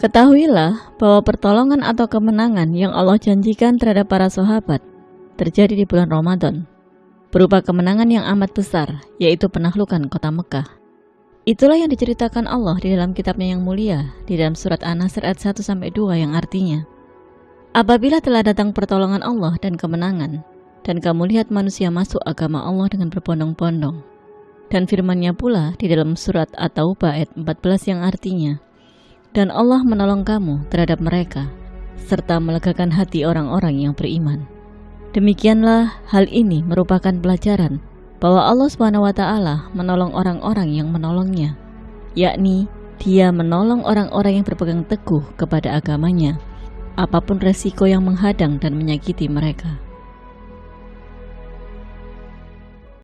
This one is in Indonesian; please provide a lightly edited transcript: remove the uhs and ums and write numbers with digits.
Ketahuilah bahwa pertolongan atau kemenangan yang Allah janjikan terhadap para sahabat terjadi di bulan Ramadan, berupa kemenangan yang amat besar, yaitu penaklukan kota Mekah. Itulah yang diceritakan Allah di dalam kitabnya yang mulia, di dalam surat An-Nasr ayat 1-2 yang artinya, apabila telah datang pertolongan Allah dan kemenangan, dan kamu lihat manusia masuk agama Allah dengan berbondong-bondong. Dan firman-Nya pula di dalam surat At-Taubah ayat 14 yang artinya, dan Allah menolong kamu terhadap mereka, serta melegakan hati orang-orang yang beriman. Demikianlah hal ini merupakan pelajaran bahwa Allah SWT menolong orang-orang yang menolongnya, yakni Dia menolong orang-orang yang berpegang teguh kepada agamanya, apapun resiko yang menghadang dan menyakiti mereka.